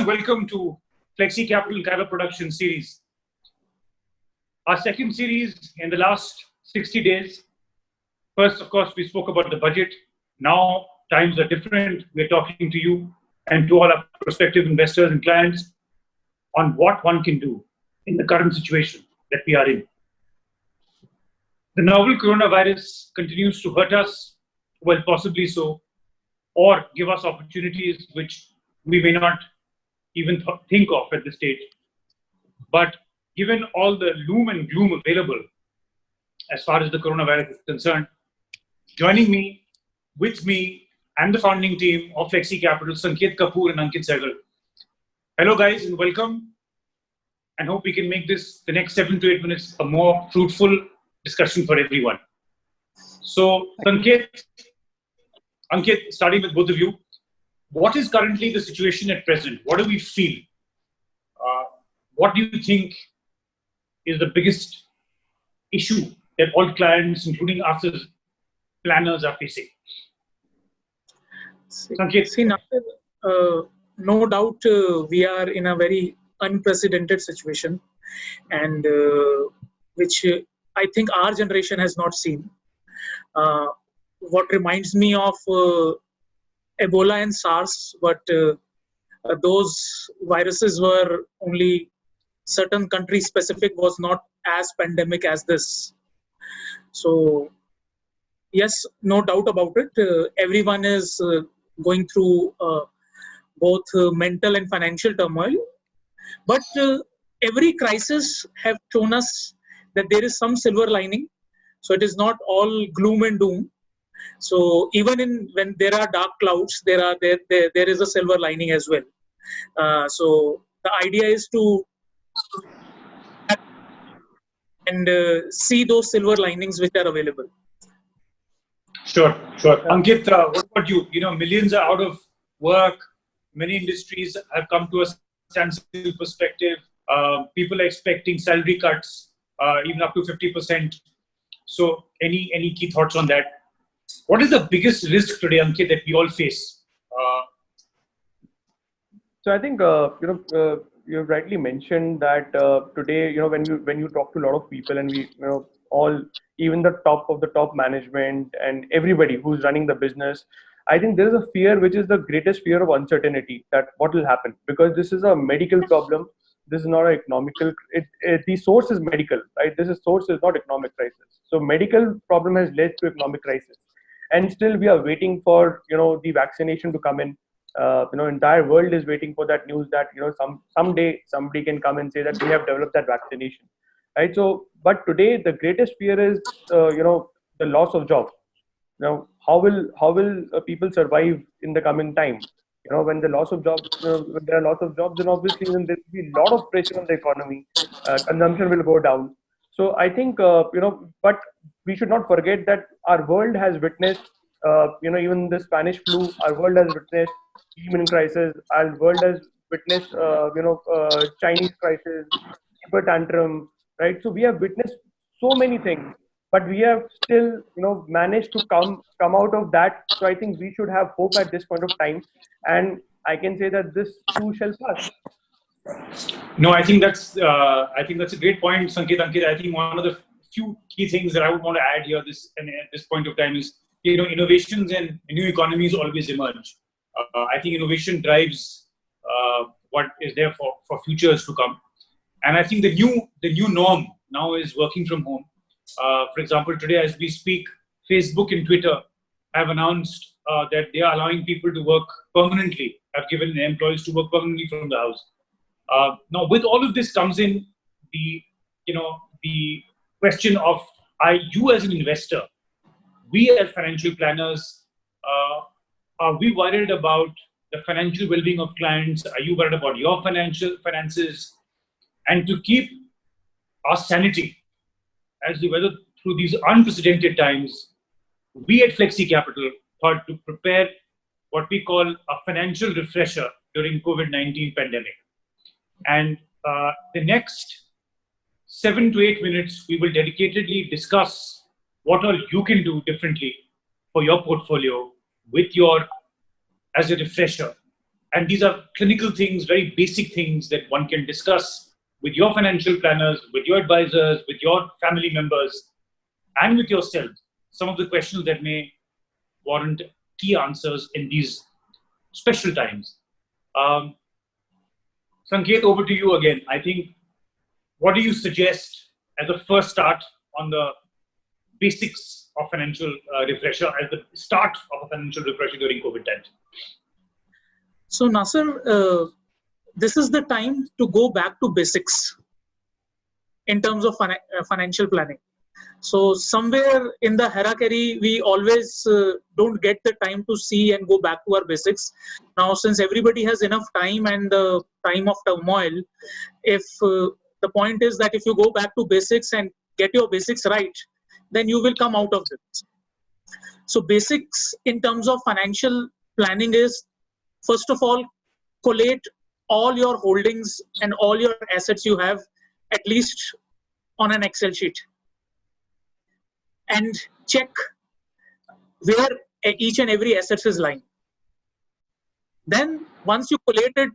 and welcome to Flexi Capital Kaiwaa production series. Our second series in the last 60 days. First, of course, we spoke about the budget. Now times are different. We're talking to you and to all our prospective investors and clients on what one can do in the current situation that we are in. The novel coronavirus continues to hurt us, well, possibly so, or give us opportunities which we may not even think of at this stage. But given all the loom and gloom available as far as the coronavirus is concerned, joining me, with me, and the founding team of Flexi Capital, Sanket Kapoor and Ankit Sehgal. Hello guys and welcome, and hope we can make this, the next 7 to 8 minutes, a more fruitful discussion for everyone. So Sanket, Ankit, starting with both of you, what is currently the situation at present? What do we feel? What do you think is the biggest issue that all clients, including us as planners, are facing? Sanket. No doubt we are in a very unprecedented situation, and which I think our generation has not seen. What reminds me of Ebola and SARS, but those viruses were only certain country specific, was not as pandemic as this. So yes, no doubt about it. Everyone is going through both mental and financial turmoil. But every crisis have shown us that there is some silver lining. So it is not all gloom and doom. So even when there are dark clouds, there is a silver lining as well. So the idea is to see those silver linings which are available. Sure. Ankit, what about you? You know, millions are out of work. Many industries have come to a standstill perspective. People are expecting salary cuts, even up to 50%. So any key thoughts on that? What is the biggest risk today, Ankit, that we all face? So I think you've rightly mentioned that today, when you talk to a lot of people, and we all, even the top of the top management and everybody who's running the business, I think there is a fear which is the greatest fear of uncertainty, that what will happen, because this is a medical problem. This is not an economical. The source is medical, right? Source is not economic crisis. So medical problem has led to economic crisis, and still we are waiting for the vaccination to come in. Entire world is waiting for that news that someday somebody can come and say that we have developed that vaccination, right? So, but today the greatest fear is the loss of job. Now, how will people survive in the coming time? When the loss of jobs, when there are lots of jobs, then obviously then there will be a lot of pressure on the economy. Consumption will go down. So I think but we should not forget that our world has witnessed, even the Spanish flu. Our world has witnessed human crisis. Our world has witnessed, Chinese crisis, temper tantrum, right? So we have witnessed so many things, but we have still, managed to come out of that. So I think we should have hope at this point of time, and I can say that this too shall pass. No, I think that's a great point, Sanket. Ankit, I think one of the few key things that I would want to add here at this point of time is, innovations and new economies always emerge. I think innovation drives what is there for futures to come, and I think the new norm now is working from home. For example, today as we speak, Facebook and Twitter have announced that they are allowing people to work permanently, have given employees to work permanently from the house. Now, with all of this comes in the question of, are you as an investor, we as financial planners, are we worried about the financial well-being of clients? Are you worried about your finances? And to keep our sanity as we weather through these unprecedented times, we at Flexi Capital thought to prepare what we call a financial refresher during COVID-19 pandemic. And the next 7 to 8 minutes, we will dedicatedly discuss what all you can do differently for your portfolio as a refresher And these are clinical things, very basic things that one can discuss with your financial planners, with your advisors, with your family members, and with yourself. Some of the questions that may warrant key answers in these special times. Sanket, over to you again. I think, what do you suggest as a first start on the basics of financial refresher, as the start of a financial refresher during COVID times? So Nasser, this is the time to go back to basics in terms of financial planning. So somewhere in the hierarchy, we always don't get the time to see and go back to our basics. Now, since everybody has enough time and the time of turmoil, if the point is that if you go back to basics and get your basics right, then you will come out of this. So basics in terms of financial planning is, first of all, collate all your holdings and all your assets you have at least on an Excel sheet, and check where each and every asset is lying. Then once you collate it,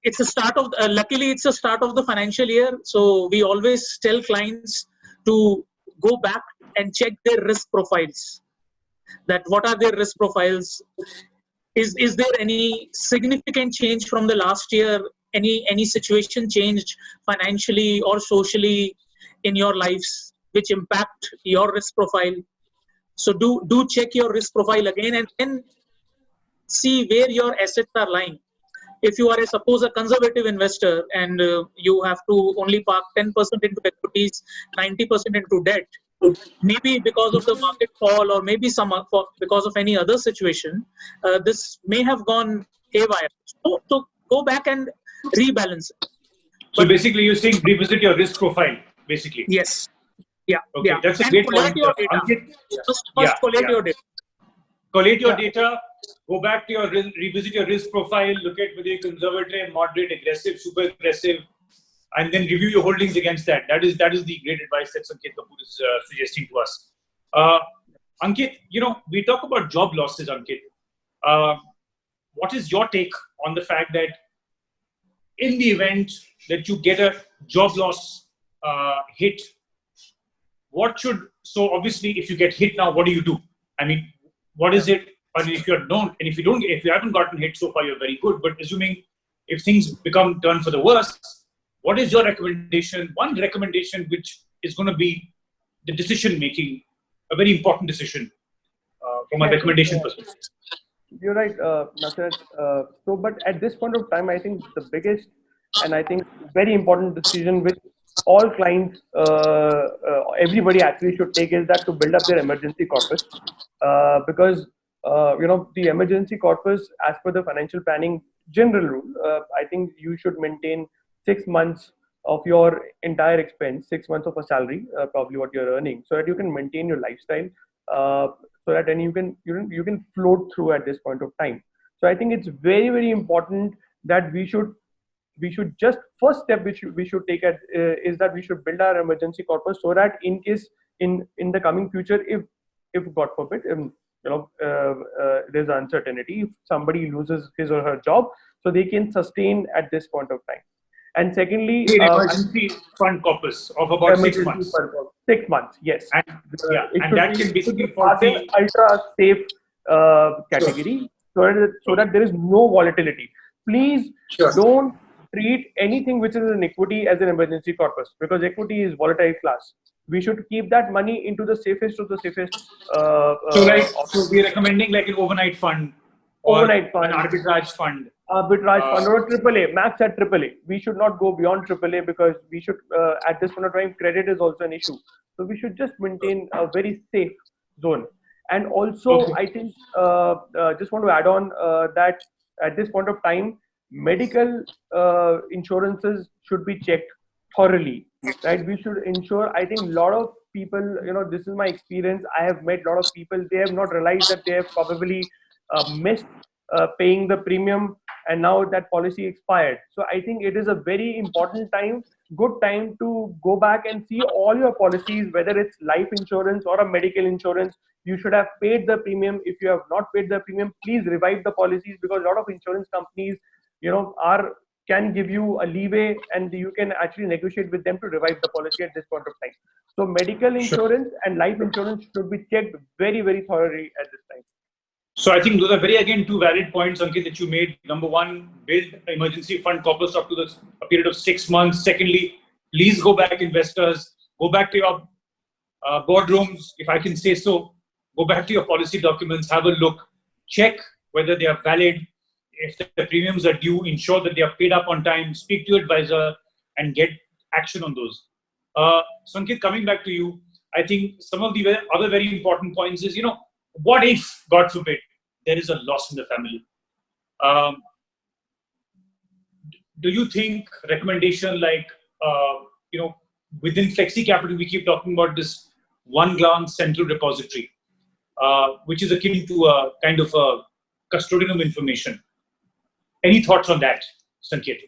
it's a start of, luckily it's a start of the financial year. So we always tell clients to go back and check their risk profiles. That what are their risk profiles? Is there any significant change from the last year? Any situation changed financially or socially in your lives which impact your risk profile? So do check your risk profile again, and then see where your assets are lying. If you are suppose a conservative investor and you have to only park 10% into equities, 90% into debt, maybe because of the market fall or maybe because of any other situation, this may have gone haywire. So go back and rebalance it. So basically, you're saying revisit your risk profile, basically. Yes. Yeah. Okay, yeah. that's a and great collate point. Your data. First collate your data. Collate your data. Go back to your revisit your risk profile. Look at whether you're conservative, moderate, aggressive, super aggressive, and then review your holdings against that. That is the great advice that Sanket Kapoor is suggesting to us. Ankit, we talk about job losses, Ankit. What is your take on the fact that in the event that you get a job loss hit, so obviously if you get hit now, what do you do? I mean, what is it? And if you haven't gotten hit so far, you're very good. But assuming if things turn for the worse, what is your recommendation? One recommendation which is going to be the decision making, a very important decision from a recommendation perspective. You're right, Nasir. But at this point of time, I think the biggest and I think very important decision which all clients, everybody actually should take is that to build up their emergency corpus, because the emergency corpus, as per the financial planning general rule, I think you should maintain 6 months of your entire expense, 6 months of a salary, probably what you're earning, so that you can maintain your lifestyle, so that then you can float through at this point of time. So I think it's very, very important that we should just, first step which we should take is that we should build our emergency corpus, so that in case in the coming future, if God forbid, there's uncertainty, if somebody loses his or her job, so they can sustain at this point of time. And secondly, emergency fund corpus of about 6 months. 6 months, yes. And that can basically for the ultra safe category, so that there is no volatility. Please don't treat anything which is an equity as an emergency corpus, because equity is volatile class. We should keep that money into the safest of the safest. So we're recommending like an overnight fund, or an arbitrage fund. Fund or AAA, max at AAA. We should not go beyond AAA, because we should, at this point of time, credit is also an issue. So we should just maintain a very safe zone. And also, I think, just want to add on that at this point of time, medical insurances should be checked thoroughly, right? We should ensure, I think a lot of people, this is my experience, I have met a lot of people, they have not realized that they have probably missed paying the premium, and now that policy expired. So I think it is a very important time, good time to go back and see all your policies, whether it's life insurance or a medical insurance. You should have paid the premium. If you have not paid the premium, please revive the policies, because a lot of insurance companies, can give you a leeway, and you can actually negotiate with them to revive the policy at this point of time. So medical insurance and life insurance should be checked very, very thoroughly at this time. So I think those are again, two valid points, Ankit, that you made. Number one, build emergency fund corpus up to a period of 6 months. Secondly, please go back, investors, go back to your boardrooms, if I can say so. Go back to your policy documents, have a look, check whether they are valid. If the premiums are due, ensure that they are paid up on time. Speak to your advisor and get action on those. Sankit, coming back to you, I think some of the other very important points is, what if, God forbid, there is a loss in the family? Do you think recommendation like, within Flexi Capital, we keep talking about this one glance central repository, which is akin to a kind of a custodian of information. Any thoughts on that, Sanket?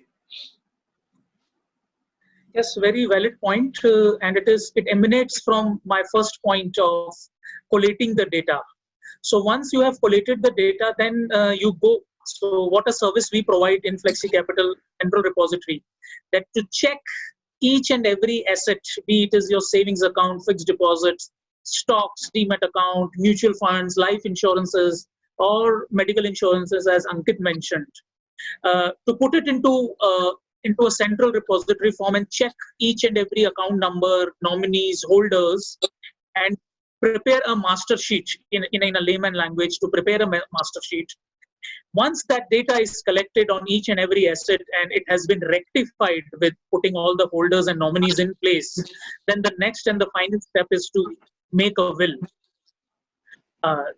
Yes, very valid point, and it emanates from my first point of collating the data. So once you have collated the data, then you go. So what a service we provide in Flexi Capital Central Repository, that to check each and every asset, be it is your savings account, fixed deposits, stocks, demat account, mutual funds, life insurances, or medical insurances, as Ankit mentioned, to put it into a central repository form and check each and every account number, nominees, holders, and prepare a master sheet in a layman language, to prepare a master sheet. Once that data is collected on each and every asset and it has been rectified with putting all the holders and nominees in place, then the next and the final step is to make a will.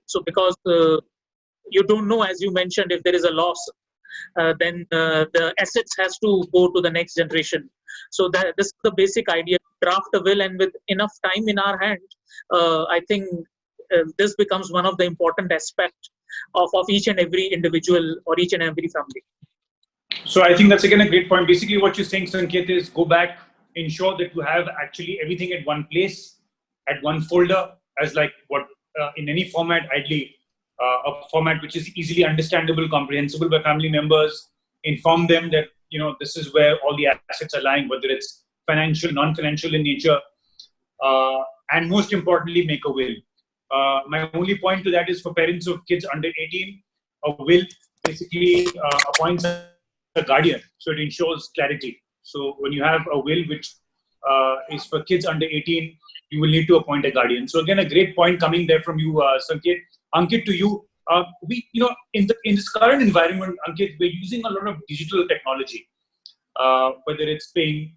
So because you don't know, as you mentioned, if there is a loss, then the assets has to go to the next generation. So this is the basic idea: draft a will, and with enough time in our hand, I think this becomes one of the important aspects of each and every individual or each and every family. So I think that's again a great point. Basically, what you're saying, Sanket, is go back, ensure that you have actually everything at one place, at one folder, as like what in any format, ideally a format which is easily understandable, comprehensible by family members. Inform them that this is where all the assets are lying, whether it's financial, non-financial in nature, and most importantly, make a will. My only point to that is for parents of kids under 18, a will basically appoints a guardian, so it ensures clarity. So when you have a will which is for kids under 18, you will need to appoint a guardian. So again, a great point coming there from you, Sanket. Ankit, to you, we in this current environment, Ankit, we're using a lot of digital technology, whether it's paying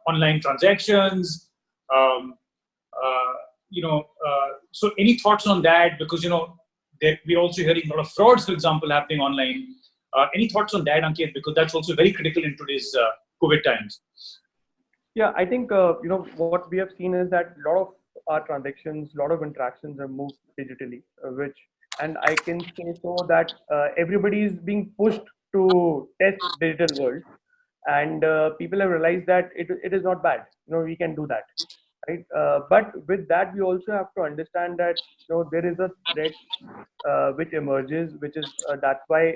online transactions, so any thoughts on that? Because we're also hearing a lot of frauds, for example, happening online. Any thoughts on that, Ankit? Because that's also very critical in today's COVID times. Yeah, I think what we have seen is that a lot of our transactions, a lot of interactions are moved digitally, and I can say so that everybody is being pushed to test digital world, and people have realized that it is not bad. We can do that, right? But with that, we also have to understand that there is a threat which emerges, which is that's why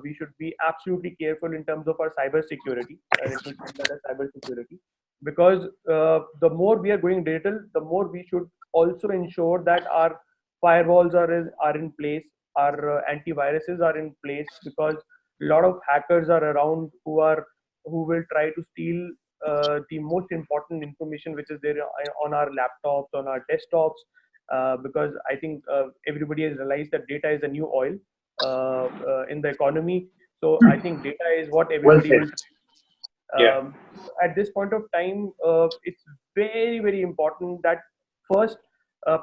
we should be absolutely careful in terms of our cyber security. Cyber security, because the more we are going digital, the more we should also ensure that our firewalls are in place, our antiviruses are in place, because a lot of hackers are around who will try to steal the most important information which is there on our laptops, on our desktops, because I think everybody has realized that data is a new oil in the economy. So I think data is what everybody will. At this point of time, it's very, very important that first,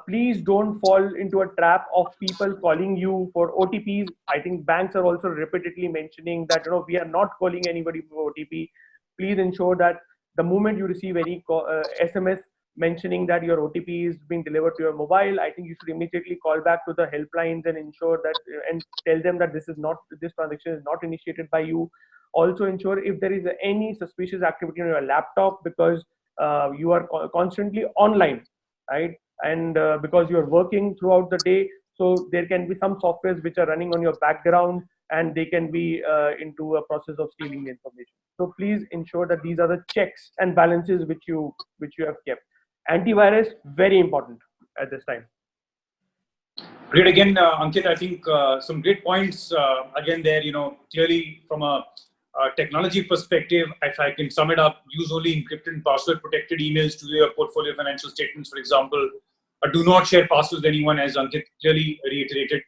please don't fall into a trap of people calling you for OTPs. I think banks are also repeatedly mentioning that we are not calling anybody for OTP. Please ensure that the moment you receive any SMS mentioning that your OTP is being delivered to your mobile, I think you should immediately call back to the helplines and ensure that and tell them that this transaction is not initiated by you. Also ensure if there is any suspicious activity on your laptop, because you are constantly online, right? and because you're working throughout the day, so there can be some softwares which are running on your background, and they can be into a process of stealing the information. So please ensure that these are the checks and balances which you have kept. Antivirus, very important at this time. Great again, Ankit. I think some great points again there. Clearly from a technology perspective, if I can sum it up, use only encrypted and password protected emails to your portfolio financial statements, for example. Do not share passwords with anyone, as Ankit clearly reiterated.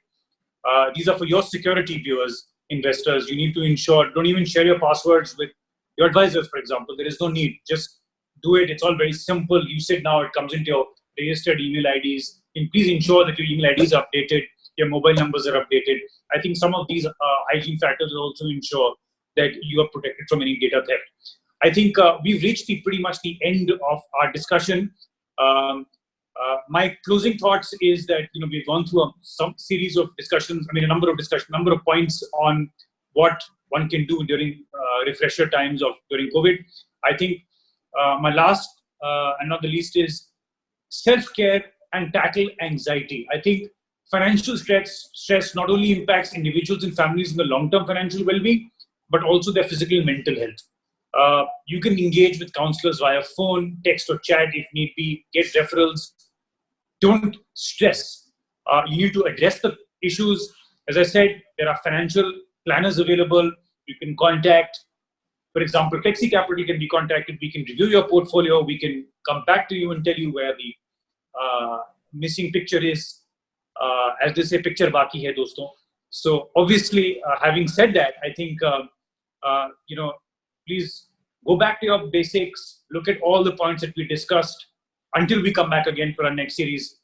These are for your security, viewers, investors. You need to ensure, don't even share your passwords with your advisors, for example. There is no need. Just do it. It's all very simple. Use it now. It comes into your registered email IDs. And please ensure that your email IDs are updated, your mobile numbers are updated. I think some of these hygiene factors will also ensure that you are protected from any data theft. I think we've reached pretty much the end of our discussion. My closing thoughts is that we've gone through some series of discussions. A number of points on what one can do during refresher times during COVID. I think my last and not the least is self-care and tackle anxiety. I think financial stress not only impacts individuals and families in the long-term financial well-being, but also their physical and mental health. You can engage with counselors via phone, text, or chat if need be. Get referrals. Don't stress. You need to address the issues. As I said, there are financial planners available. You can contact. For example, Flexi Capital can be contacted. We can review your portfolio. We can come back to you and tell you where the missing picture is. As they say, picture baki hai, dosto. So obviously, having said that, I think please go back to your basics. Look at all the points that we discussed until we come back again for our next series.